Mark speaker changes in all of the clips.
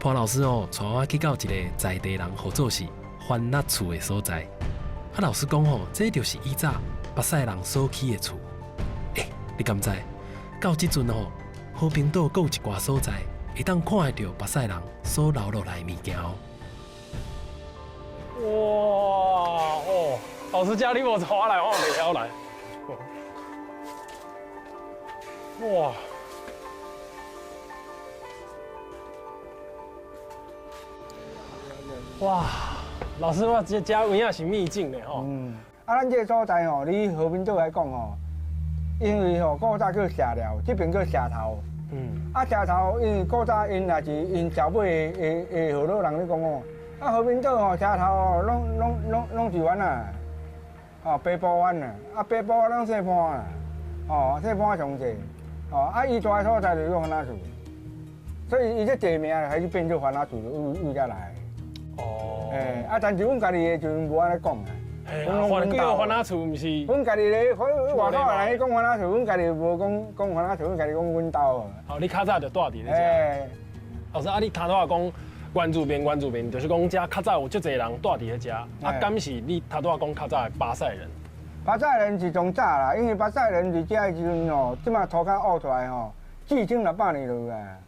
Speaker 1: 潘老师带我去到一个在地人合作是番蜡厝的所在。老师讲这就是以早巴西人所起的厝。你敢知？到即阵和平岛阁有一寡所在会当看得到巴西人所留落来的物件
Speaker 2: 哇老师家你无带我来，我袂晓来。哇！哇！老师，我这家有影是秘境的吼。
Speaker 3: 咱这个所在你和平岛来讲因为古早叫社寮，这边叫社头。社头因为古早因也是因小辈的河洛人咧讲和平岛社头拢是湾啊，北部湾啊，北部拢西坡啊，西坡上济，伊住的所在就是番蜡厝，所以伊这地名还是变做番蜡厝，为遮来。但是阮家己的就无安尼讲啊。
Speaker 2: 叫番蜡厝，毋是？
Speaker 3: 阮家己咧，外口人讲番蜡厝，阮家己无讲番蜡厝，阮家己讲阮兜。
Speaker 2: 你较早就住伫咧遮。老师，你头拄讲原住民，就是讲遮较早有足侪人住伫咧遮。敢是你头拄讲较早的巴西人？
Speaker 3: 巴西人是从早啦，因为巴西人伫遮的时阵即马土骹挖出来至今600年落啊。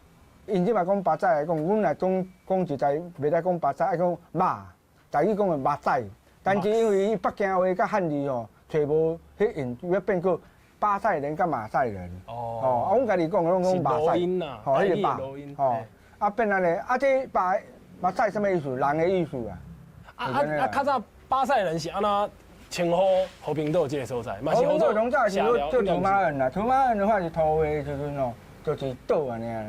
Speaker 3: 因即马讲巴西来讲，阮来讲实在袂使讲巴西，爱讲马，台语讲的马仔。但是因为北京话甲汉字找无迄音，要变做巴西人甲马赛人。阮家己讲拢讲马赛，迄个马，变安尼，这马赛什么意思？人的意思啊。
Speaker 2: 较早巴西人是安怎称呼和平岛这个所在？
Speaker 3: 和平岛从早是叫土马人啦，土马人的话是土话的时阵就是岛安尼啦。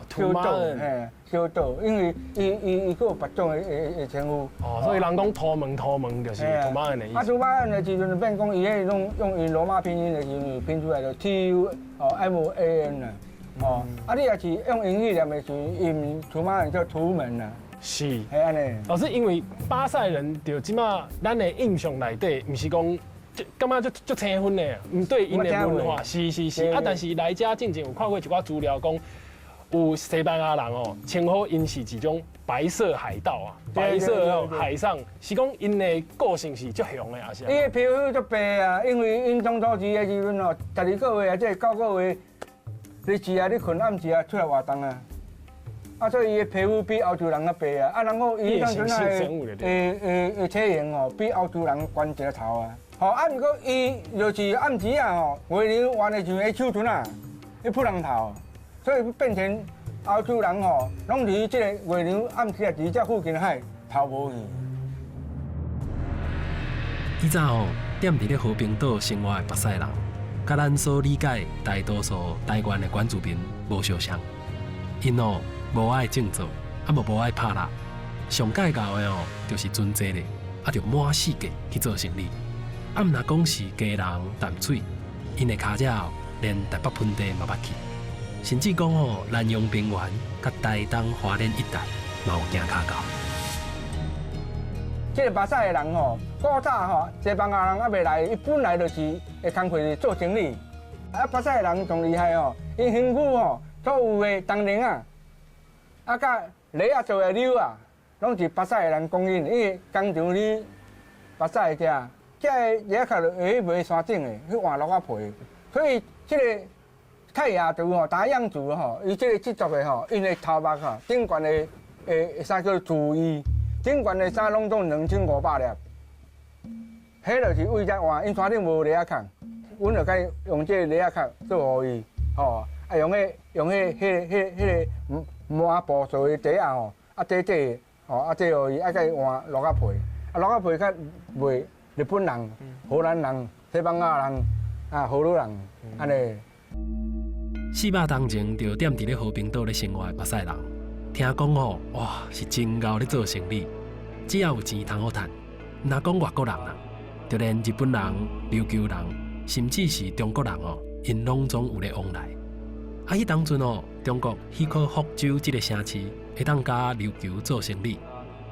Speaker 2: 土马人，
Speaker 3: 小岛，因为伊佫有别种的称呼。
Speaker 2: 所以人讲土门就是土马人的意思。
Speaker 3: 土马人的时阵变讲伊迄种用罗马拼音的时阵拼出来就 TUMAN 啦。你也是用英语念的时阵，因土马人叫土门啦。
Speaker 2: 是。
Speaker 3: 安尼。
Speaker 2: 老师，因为巴西人就即马咱的印象内底，毋是讲。感觉足青分的，毋对因的文化是。但是来遮进前有看过一寡资料讲。有西班牙人称呼因是一种白色海盗啊，白色海上，是讲因的个性是足雄的，还是？
Speaker 3: 伊的皮肤足白啊，因为因当初时的时阵12个月啊，即9个月，日时啊，你困暗时啊，出来活动啊，所以伊的皮肤比欧洲人较白啊，然后伊当阵的体型比欧洲人悬一个头啊。毋过伊就是暗时啊月亮弯的像个手船啊，迄扑人头。所以变成欧洲人拢离这个月亮暗时啊，伫这附近海逃无去。
Speaker 1: 以早踮伫咧和平岛生活的巴西人，甲咱所理解大多数台湾的原住民无相像。因无爱种作，无爱拍蜡，上介教的就是存济咧，就满世界去做生意。毋若讲是家人淡水，因的骹只连台北盆地嘛捌去。甚至讲南洋平原、甲台东花莲一带，嘛有行骹到。
Speaker 3: 这个巴西的人古早西班牙人还未来，伊本来就是会工课是做生意。巴西的人仲厉害因身躯所有的当然甲梨做的柳拢是巴西的人供应，因为工厂哩巴西的这梨壳会卖山顶的，去换落皮，所以这个。泰雅族达样族伊这个制作的因的头目顶悬的衫叫主衣，顶悬的衫拢总2500粒，迄就是为遮换，因山顶无梨壳，阮就该用这个梨壳做互伊，用迄个麻布做的底底这互伊该换落皮，落皮较卖日本人、荷兰人、西班牙人荷鲁人安尼。
Speaker 1: 400当前就踮伫咧和平岛咧生活的巴西人，听讲哇是真够咧做生意，只要有钱通好赚。若讲外国人就连日本人、琉球人，甚至是中国人因拢总有咧往来。迄当阵中国迄个福州这个城市会当甲琉球做生意，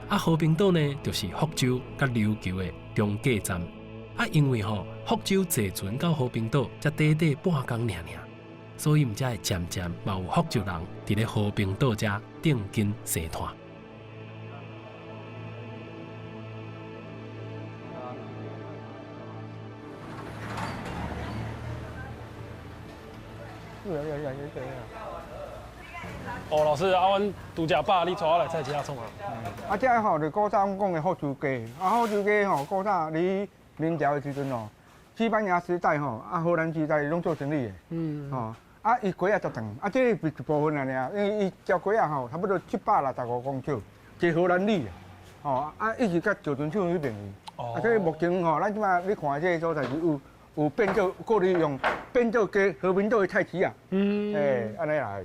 Speaker 1: 和平岛呢就是福州甲琉球的中继站。因为福州坐船到和平岛才短半工尔。所以毋才会渐渐嘛有福州人伫咧和平岛遮定根生团。
Speaker 2: 哦，老师，阮拄食饱，你带我来菜市仔创啊？
Speaker 3: 啊，这个吼就古早讲的福州鸡，福州鸡吼古早你明朝的时阵吼，西班牙时代吼，荷兰时代拢做生意的，伊鸡啊足长，这是一部分尔，因为伊条鸡啊吼，差不多765公尺，一荷兰米一直甲石墩厂迄边去，所以目前吼，咱即摆你看这个所在是有变做过利用，变做鸡和平岛的菜市啊，安尼来。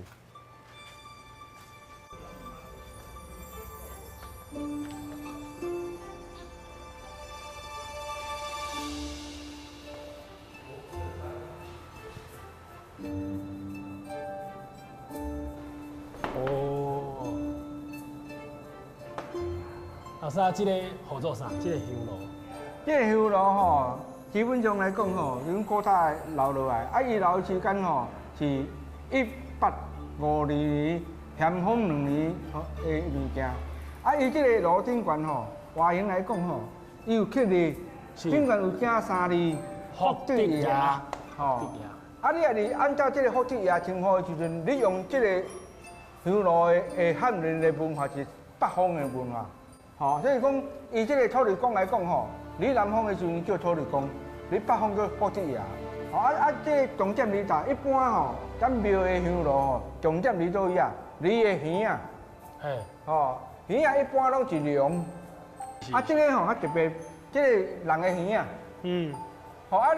Speaker 2: 老师啊，这个号做啥？这个香炉？
Speaker 3: 这个香炉吼，基本上来讲吼，阮古早留落来，伊留的时间吼是1852年咸丰2年的物件。伊这个炉顶悬吼，外形来讲吼，伊有刻字，顶悬有写3字“福德爷”吼。你若是按照这个福德爷称呼的时阵，你用这个香炉的汉人的文化是北方的文化，所以讲伊这个土地公来讲吼，你南方的时阵叫土地公，你北方叫福德爷。这重点伫哪？一般吼，咱庙的香炉吼，重点伫倒位啊？你的鱼啊，鱼啊一般拢是龙，这个吼较特别，这个人的鱼啊，你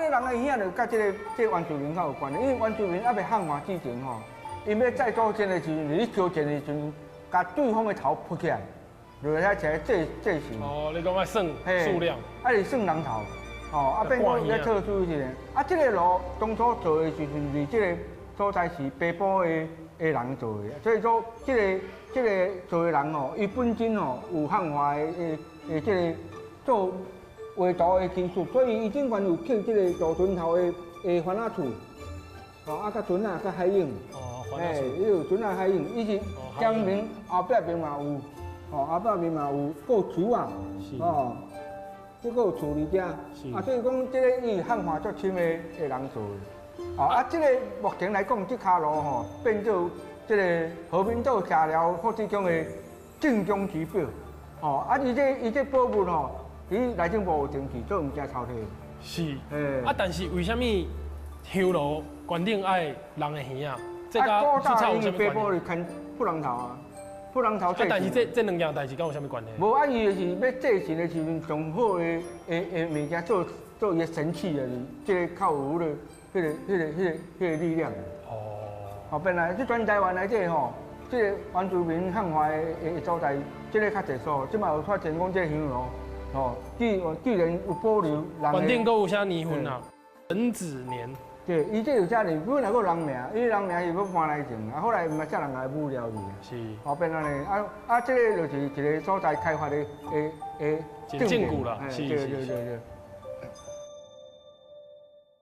Speaker 3: 人的鱼啊，就甲这个原住民较有关系，因为原住民还未汉化之前吼，因要再造剑的时阵，你烧剑的时阵，甲对方的头扑起来，就会遐起来这形。
Speaker 2: 你讲要算数量，
Speaker 3: 是算人头。变讲较特殊一个。这个炉当初做的时阵，是这个所在是北部的人做的，所以说这个做的人伊本身有汉化的这个做画图的技术，所以伊顶悬有刻这个大船头的番仔厝，甲船啊甲海影，伊有船啊海影，伊是江面后壁面嘛有，后壁面嘛有个树啊，这个有厝伫遮，所以讲这个伊汉化足深的人做的。这个目前来讲，这卡炉变做这个和平岛社寮福德宫的镇宫之宝。伊这宝物伊内政部有登记，做物件抄摕。
Speaker 2: 是。但是为什么香炉关顶爱人的鱼啊？这甲出草有啥物关系？
Speaker 3: 北部是牵布人头啊，布人头。
Speaker 2: 但是这两样代志跟有啥物关系？
Speaker 3: 无伊就是要祭神的时阵，上好的物件做伊的神器啊，这个较有迄个力量。本来这全台湾来这这个原住民汉化的所在，这个较济数，即嘛有发现讲这个香炉，居然有保留。
Speaker 2: 关顶阁有啥年份啊？壬子年。
Speaker 3: 对，伊这有啥呢？本来个人名，伊人名是要搬来种，后来毋才人来补了去。
Speaker 2: 是。
Speaker 3: 变安尼，这个就是一个所在开发的
Speaker 2: 建古啦。
Speaker 3: 对。